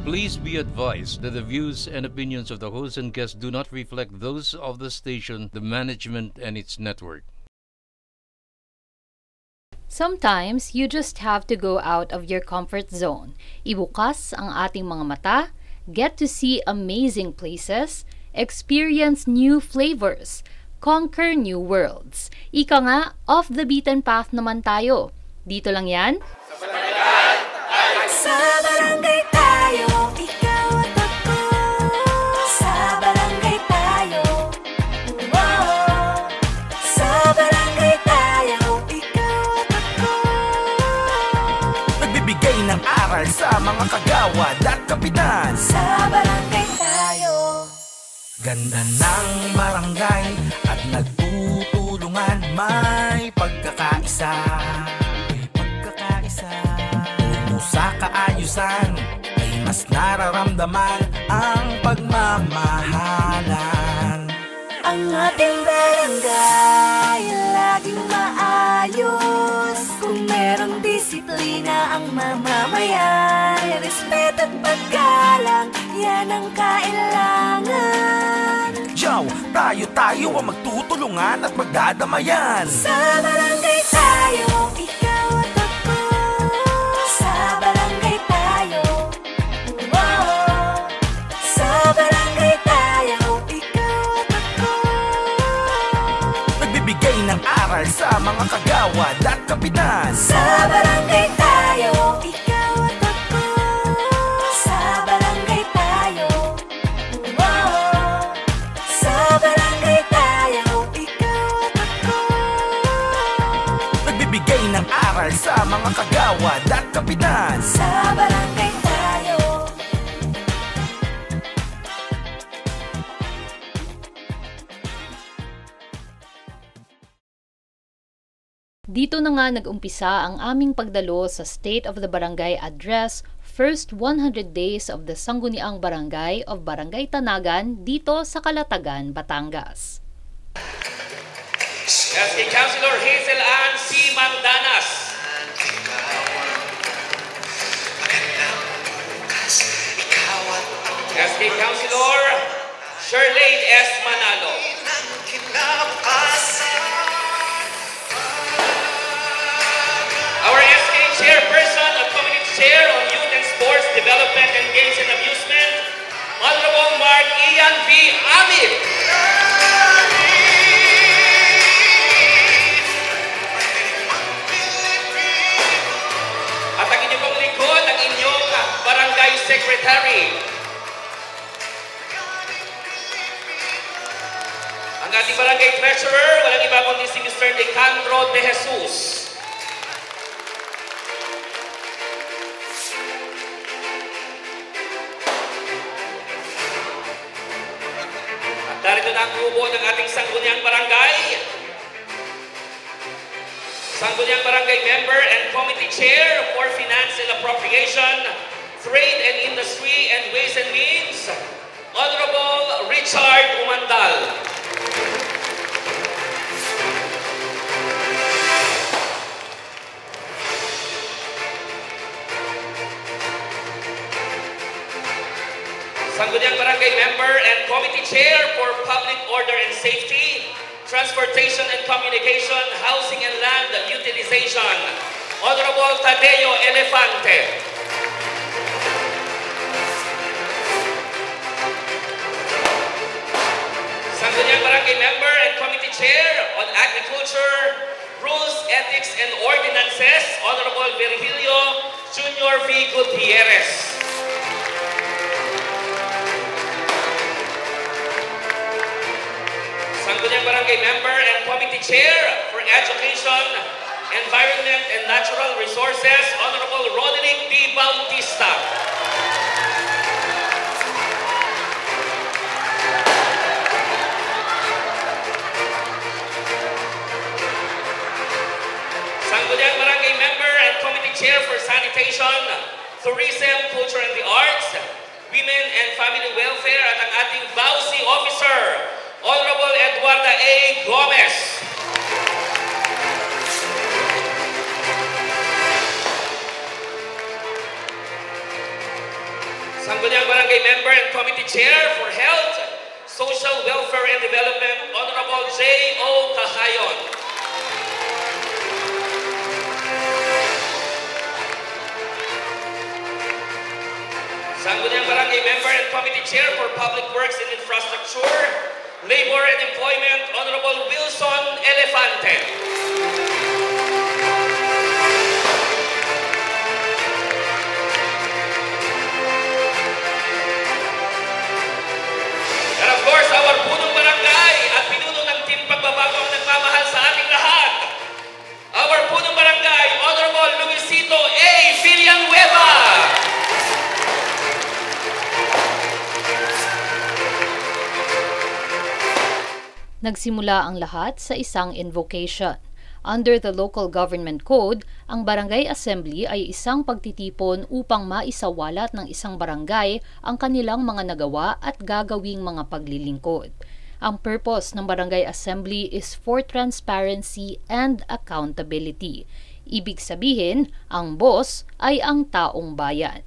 Please be advised that the views and opinions of the host and guests do not reflect those of the station, the management, and its network. Sometimes, you just have to go out of your comfort zone. Ibukas ang ating mga mata, get to see amazing places, experience new flavors, conquer new worlds. Ika nga, off the beaten path naman tayo. Dito lang yan. Sa barangay tayo, ikaw at ako. Sa barangay tayo, wow. Sa barangay tayo, ikaw at ako. Nagbibigay ng aral sa mga kagawad at kapitan. Sa barangay tayo. Ganda ng barangay at nagtutulungan. May pagkakaisa. Sa kaayusan ay mas nararamdaman ang pagmamahalan. Ang ating barangay laging maayos. Kung merong disiplina ang mamamayan, respeto at paggalang, yan ang kailangan. Yo, tayo ang magtutulungan at magdadamayan. Sa barangay tayo, ikaw at ako. Sa barangay tayo, wow. Sa barangay tayo, ikaw at ako. Nagbibigay ng aral sa mga kagawad at kapitan. Sa barangay tayo, ikaw at ako. Sa barangay tayo, wow. Sa barangay tayo, ikaw at ako. Nagbibigay ng aral sa mga kagawad at kapitan. Sa barangay tayo. Dito na nga nag-umpisa ang aming pagdalo sa State of the Barangay Address, first 100 days of the Sangguniang Barangay of Barangay Tanagan dito sa Calatagan, Batangas. SK Councilor Hazel Ann C. Mandanas. SK Councilor Sherlane S. Manalo. Our SK Chairperson at Community Chair on Youth and Sports Development and Games and Amusement, Honorable Mark Ian V. Amid. At ang inyong pong lingkod, ang inyong Barangay Secretary. Ang ating Barangay Treasurer, walang iba kundi si Mr. Nicandro De Jesus. At darito na ang grupo ng ating Sangguniang Barangay. Sangguniang Barangay Member and Committee Chair for Finance and Appropriation, Trade and Industry and Ways and Means, Honorable Richard Umandal. Sangguniang Barangay Member and Committee Chair for Public Order and Safety, Transportation and Communication, Housing and Land Utilization, Honorable Tadeo Elefante. Sangguniang Barangay Member and Committee Chair on Agriculture, Rules, Ethics and Ordinances, Honorable Virgilio Junior V. Gutierrez. Sangguniang Barangay Member and Committee Chair for Education, Environment and Natural Resources, Honorable Roderick D. Bautista. Sangguniang Barangay Member and Committee Chair for Sanitation, Tourism, Culture and the Arts, Women and Family Welfare at ang ating VAUSI Officer, Honorable Eduarda A. Gomez. Barangay Member and Committee Chair for Health, Social Welfare and Development, Honorable J.O. Cahayon. Sangguniang Barangay Member and Committee Chair for Public Works and Infrastructure, Labor and Employment, Honorable Wilson Elefante. And of course, our punong barangay at pinuno ng team pagbabago ang nagmamahal sa ating lahat. Our punong barangay, Honorable Luisito A. Villanueva. Nagsimula ang lahat sa isang invocation. Under the Local Government Code, ang Barangay Assembly ay isang pagtitipon upang maisawalat ng isang barangay ang kanilang mga nagawa at gagawing mga paglilingkod. Ang purpose ng Barangay Assembly is for transparency and accountability. Ibig sabihin, ang boss ay ang taong bayan.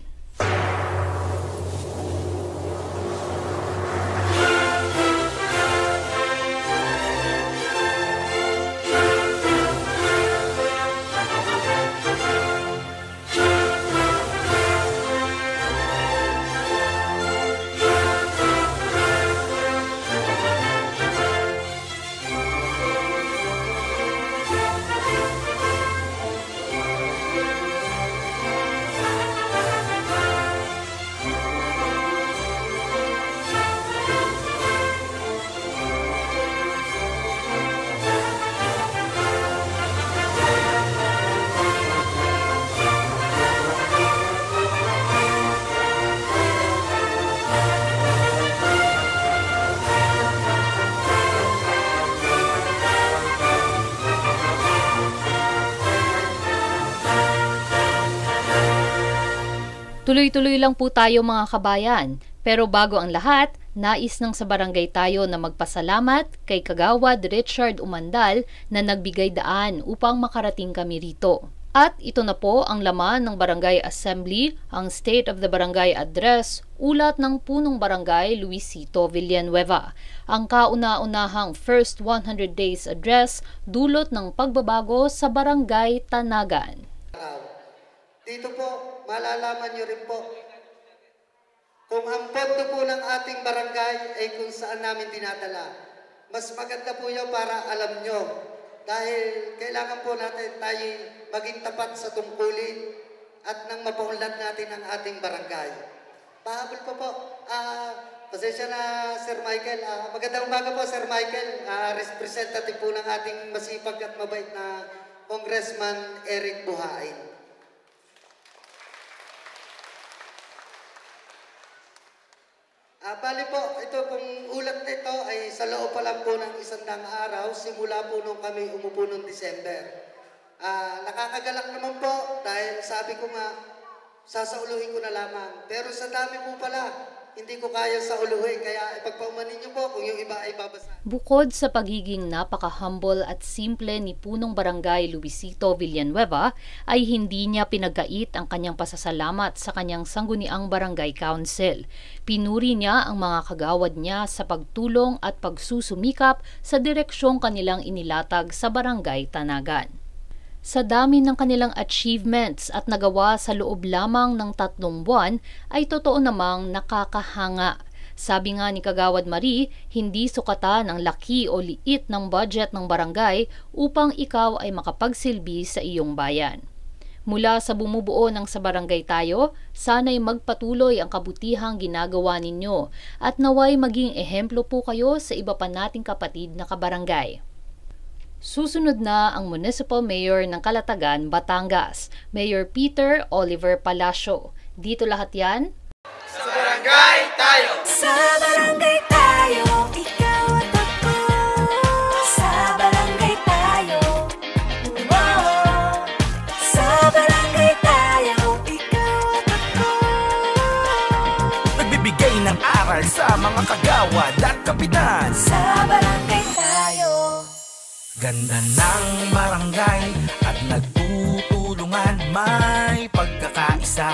Tuloy-tuloy lang po tayo mga kabayan, pero bago ang lahat, nais ng sa barangay tayo na magpasalamat kay Kagawad Richard Umandal na nagbigay daan upang makarating kami rito. At ito na po ang laman ng Barangay Assembly, ang State of the Barangay Address, ulat ng punong barangay Luisito Villanueva. Ang kauna-unahang First 100 Days Address, dulot ng pagbabago sa Barangay Tanagan. Dito po, malalaman nyo rin po kung ang pondo po ng ating barangay ay kung saan namin dinadala. Mas maganda po yun para alam nyo. Dahil kailangan po natin tayo maging tapat sa tungkulin at nang mapaunlad natin ang ating barangay. Pahabol po. Pasensya na Sir Michael. Magandang umaga po Sir Michael. Representative po ng ating masipag at mabait na Congressman Eric Buhain. Bali po, ito pong ulat nito ay sa loob pa lang po ng 100 araw, simula po nung kami umupo noong December. Nakakagalak naman po dahil sabi ko nga, sasauluhin ko na lamang. Pero sa dami po pala, hindi ko kaya sauluhin, kaya ipagpaumanin niyo po kung yung iba ay babasa. Bukod sa pagiging napaka-humble at simple ni punong barangay Luisito Villanueva, ay hindi niya pinagkait ang kanyang pasasalamat sa kanyang sangguniang barangay council. Pinuri niya ang mga kagawad niya sa pagtulong at pagsusumikap sa direksyong kanilang inilatag sa Barangay Tanagan. Sa dami ng kanilang achievements at nagawa sa loob lamang ng 3 buwan, ay totoo namang nakakahanga. Sabi nga ni Kagawad Marie, hindi sukatan ang laki o liit ng budget ng barangay upang ikaw ay makapagsilbi sa iyong bayan. Mula sa bumubuo ng Sa Barangay Tayo, sana'y magpatuloy ang kabutihang ginagawa ninyo at naway maging ehemplo po kayo sa iba pa nating kapatid na kabarangay. Susunod na ang Municipal Mayor ng Calatagan, Batangas, Mayor Peter Oliver Palacio. Dito lahat yan. Sa Barangay Tayo! Sa barangay tayo, ikaw at ako. Sa barangay tayo, wow. Sa barangay tayo, ikaw at ako. Nagbibigay ng aral sa mga kagawad at kapitan. Sa barangay tayo. Ganda ng barangay at nagtutulungan. May pagkakaisa.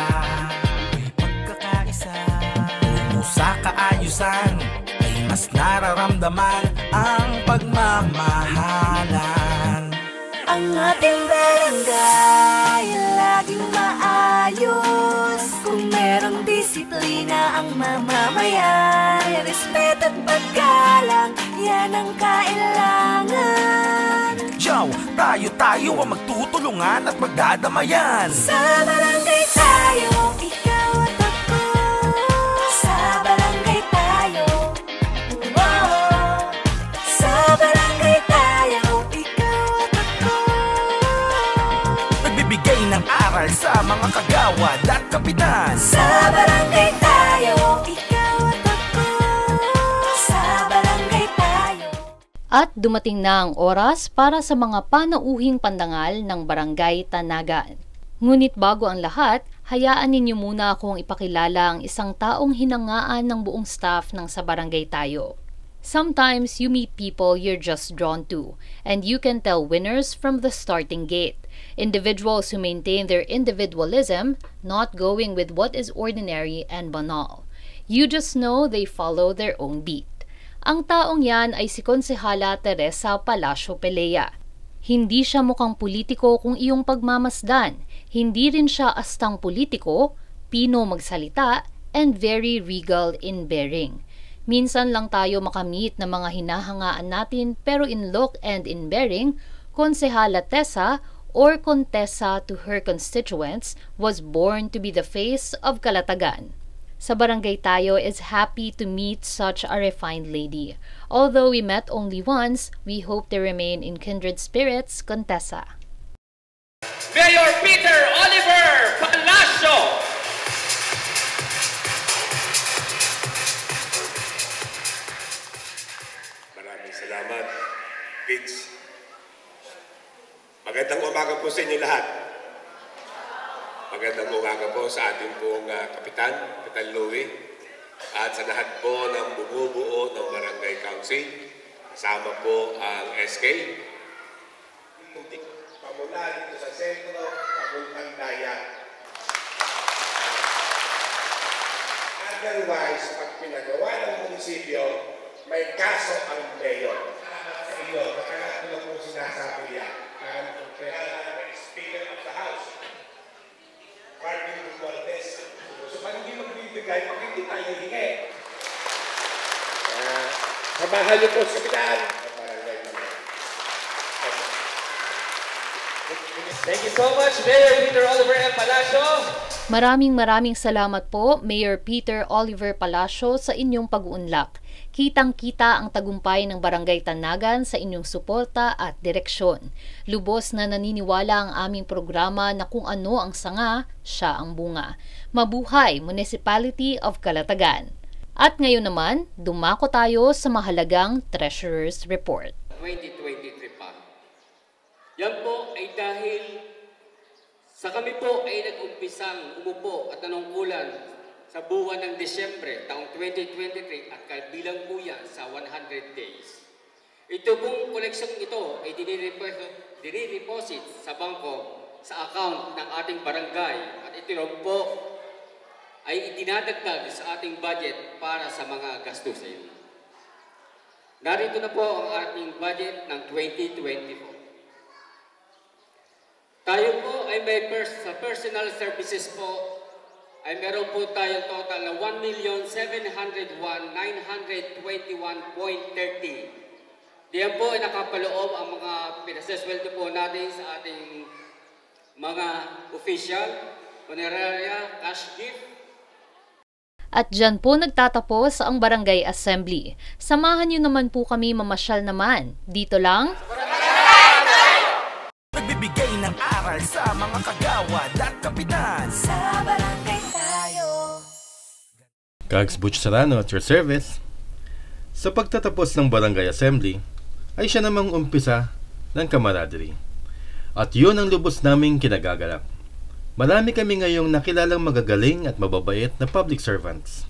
May pagkakaisa. kaayusan ay mas nararamdaman ang pagmamahalan. Ang ating barangay laging maayos. Kung merong disiplina ang mamamayan, respeto at paggalang, yan ang kailangan. Yo, tayo ang magtutulungan at magdadamayan. Sa barangay tayo, ikaw at ako. Sa barangay tayo, wow. Sa barangay tayo, ikaw at ako. Nagbibigay ng aral sa mga kagawad at kapitan. Sa barangay tayo, ikaw at ako. Sa barangay tayo. At dumating na ang oras para sa mga panauhing pandangal ng Barangay Tanagan. Ngunit bago ang lahat, hayaan ninyo muna akong ipakilala ang isang taong hinangaan ng buong staff ng Sa Barangay Tayo. Sometimes you meet people you're just drawn to, and you can tell winners from the starting gate. Individuals who maintain their individualism, not going with what is ordinary and banal. You just know they follow their own beat. Ang taong yan ay si Konsehala Teresa Palacio Pelea. Hindi siya mukhang politiko kung iyong pagmamasdan. Hindi rin siya astang politiko, pino magsalita, and very regal in bearing. Minsan lang tayo makamit ng mga hinahangaan natin, pero in look and in bearing, Konsehala Tessa or Contessa to her constituents was born to be the face of Calatagan. Sa Barangay Tayo is happy to meet such a refined lady. Although we met only once, we hope to remain in kindred spirits, Contessa. Mayor Peter Oliver Palacio. Maraming salamat, Vince. Magandang umaga po sa inyo lahat. Magandang umaga po sa ating pong Kapitan Louie, at sa lahat po ng bumubuo ng Barangay Council, kasama po ang SK. Pamula dito sa sentro, papuntang daya. Otherwise, pag pinagawa ng munisipyo, may kaso ang mayor. Sa iyo, baka na po sinasabi yan. Speaker of the House. Parting Romualdez. So, paano hindi magbibigay pag hindi tayo hingi? Samahan niyo po sa Kapitan. Thank you so much, Mayor Peter Oliver M. Palacio. Maraming salamat po, Mayor Peter Oliver Palacio, sa inyong pag-uunlak. Kitang-kita ang tagumpay ng Barangay Tanagan sa inyong suporta at direksyon. Lubos na naniniwala ang aming programa na kung ano ang sanga, siya ang bunga. Mabuhay, Municipality of Calatagan. At ngayon naman, dumako tayo sa mahalagang Treasurer's Report. 2023 pa. Yan po ay dahil sa kami po ay nag-umpisang umupo at nanungkulan sa buwan ng Disyembre taong 2023 at kabilang po yan sa 100 days. Ito pong koleksyong ito ay dinireposit sa bangko sa account ng ating barangay at ito po ay itinadagdag sa ating budget para sa mga gastusin. Narito na po ang ating budget ng 2024. Tayo po ay may sa personal services po ay meron po tayong total na 1,701,921.30. Diyan po ay nakapaloob ang mga pinasesweldo po natin sa ating mga official, honoraria, cash gift. At dyan po nagtatapos ang Barangay Assembly. Samahan niyo naman po kami mamasyal naman. Dito lang Nagbibigay ng aral sa mga kagawad at kapitan. Sa barangay tayo. Kags Butch Serrano at your service. Sa pagtatapos ng Barangay Assembly, ay siya namang umpisa ng camaraderie. At yun ang lubos naming kinagagalak. Marami kami ngayong nakilalang magagaling at mababait na public servants.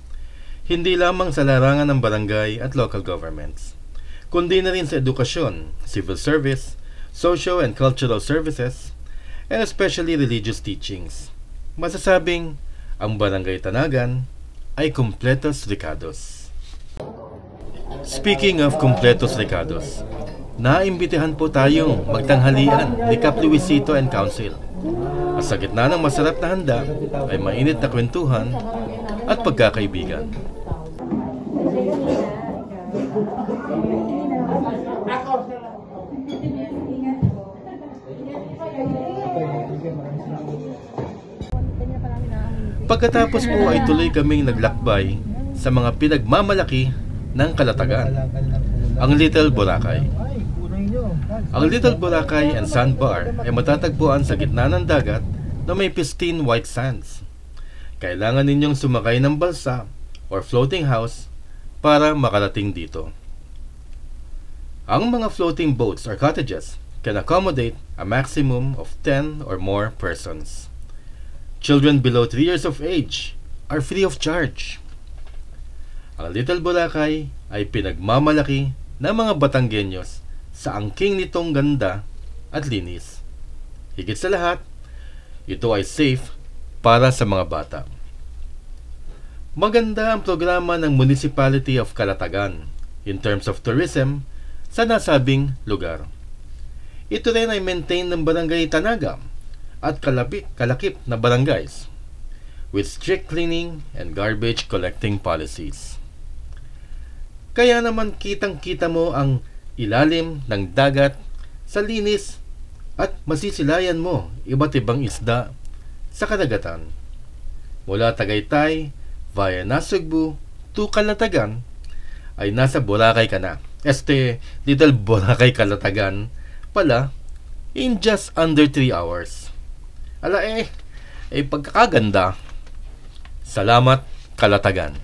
Hindi lamang sa larangan ng barangay at local governments, kundi na rin sa edukasyon, civil service, social and cultural services, and especially religious teachings. Masasabing, ang Barangay Tanagan ay kumpletos ricados. Speaking of kumpletos recados, naimbitahan po tayong magtanghalian ni Cap Luisito and Council. At sa gitna ng masarap na handa ay mainit na kwentuhan at pagkakaibigan. Pagkatapos po ay tuloy kaming naglakbay sa mga pinagmamalaki ng Calatagan, ang Little Boracay. Ang Little Boracay and Sandbar ay matatagpuan sa gitna ng dagat na may pristine white sands. Kailangan ninyong sumakay ng balsa or floating house para makarating dito. Ang mga floating boats or cottages can accommodate a maximum of 10 or more persons. Children below 3 years of age are free of charge. Ang Little Boracay ay pinagmamalaki ng mga Batanggenyos sa angking nitong ganda at linis. Higit sa lahat, ito ay safe para sa mga bata. Maganda ang programa ng Municipality of Calatagan in terms of tourism sa nasabing lugar. Ito rin ay maintain ng Barangay Tanaga at kalakip na barangays with strict cleaning and garbage collecting policies. Kaya naman kitang-kita mo ang ilalim ng dagat sa linis at masisilayan mo iba't ibang isda sa kadagatan. Mula Tagaytay via Nasugbu to Calatagan ay nasa Boracay ka na. Little Boracay Calatagan pala in just under 3 hours. Pagkakaganda. Salamat Calatagan.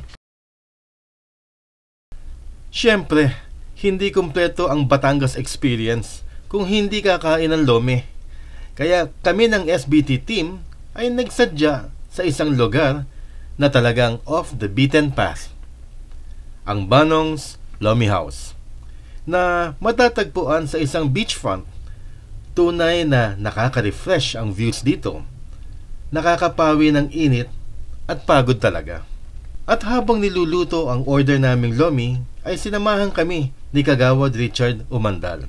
Siyempre, hindi kumpleto ang Batangas experience kung hindi kakain ng lome. Kaya kami ng SBT team ay nagsadya sa isang lugar na talagang off the beaten path. Ang Banong's Lomi House na matatagpuan sa isang beachfront. Tunay na nakaka-refresh ang views dito. Nakakapawi ng init at pagod talaga. At habang niluluto ang order naming lomi, ay sinamahan kami ni Kagawad Richard Umandal.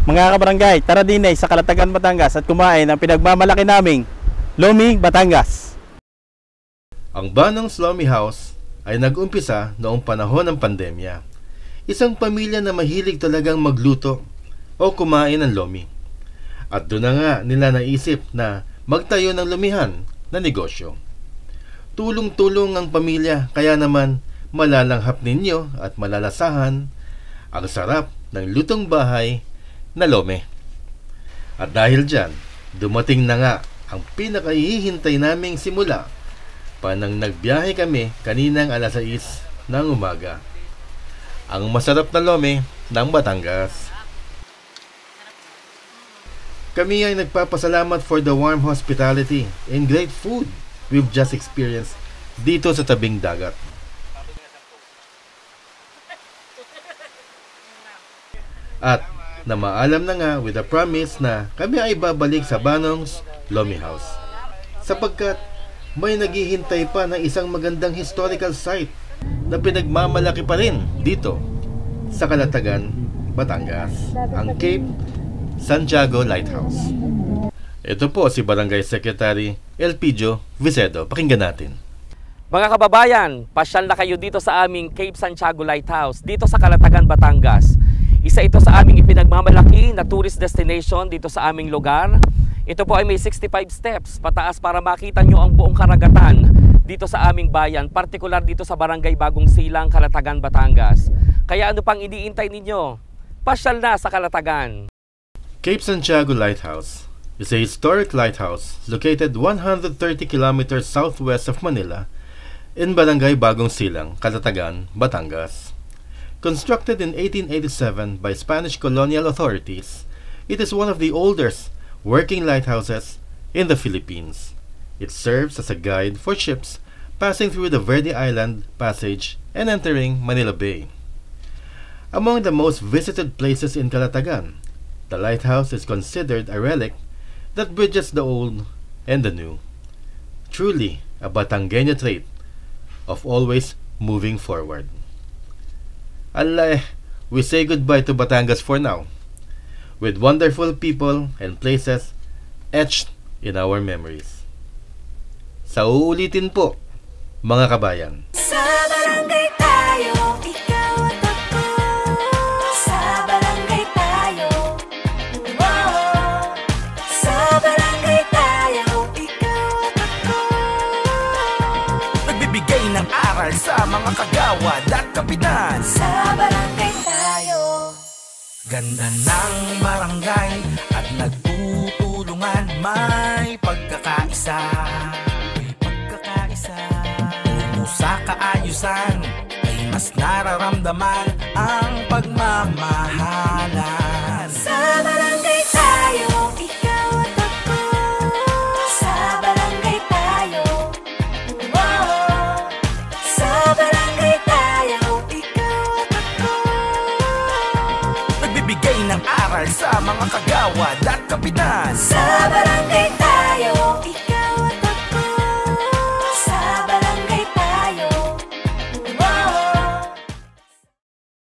Mga kabarangay, tara din sa Calatagan, Batangas at kumain ng pinagmamalaki naming Lomi, Batangas. Ang Banong's Lomi House ay nag-umpisa noong panahon ng pandemya. Isang pamilya na mahilig talagang magluto o kumain ng lomi. At doon na nga nila naisip na magtayo ng lumihan na negosyo. Tulong-tulong ang pamilya, kaya naman malalanghap ninyo at malalasahan ang sarap ng lutong bahay na lome. At dahil dyan, dumating na nga ang pinakahihintay naming simula pa nang nagbiyahe kami kaninang alas 6 ng umaga. Ang masarap na lome ng Batangas. Kami ay nagpapasalamat for the warm hospitality and great food we've just experienced dito sa tabing dagat. At na maalam na nga with a promise na kami ay babalik sa Banong's Lomi House. Sapagkat may naghihintay pa na isang magandang historical site na pinagmamalaki pa rin dito sa Calatagan, Batangas, ang Cape Santiago Lighthouse. Ito po si Barangay Secretary Elpidio Vicedo. Pakinggan natin. Mga kababayan, pasyal na kayo dito sa aming Cape Santiago Lighthouse, dito sa Calatagan, Batangas. Isa ito sa aming ipinagmamalaki na tourist destination dito sa aming lugar. Ito po ay may 65 steps pataas para makita nyo ang buong karagatan dito sa aming bayan, partikular dito sa Barangay Bagong Silang, Calatagan, Batangas. Kaya ano pang iniintay ninyo? Pasyal na sa Calatagan. Cape Santiago Lighthouse is a historic lighthouse located 130 kilometers southwest of Manila in Barangay Bagong Silang, Calatagan, Batangas. Constructed in 1887 by Spanish colonial authorities, it is one of the oldest working lighthouses in the Philippines. It serves as a guide for ships passing through the Verde Island Passage and entering Manila Bay. Among the most visited places in Calatagan, the lighthouse is considered a relic that bridges the old and the new. Truly a Batangueño trait of always moving forward. we say goodbye to Batangas for now, with wonderful people and places etched in our memories. Sa uulitin po, mga kabayan. Sa barangay tayo, ikaw at ako. Sa barangay tayo, sa barangay tayo, ikaw at ako. Nagbibigay ng aral sa mga kagawad at kapitan. Sa barangay tayo, Ganda ng barangay at nagtutulungan. May pagkakaisa, tungo sa kaayusan, ay mas nararamdaman ang pagmamahalan. sa barangay tayo, ikaw at ako. Sa barangay tayo, sa barangay tayo, ikaw at ako. Nagbibigay ng aral sa mga kagawad at kapitan. Sa barangay tayo.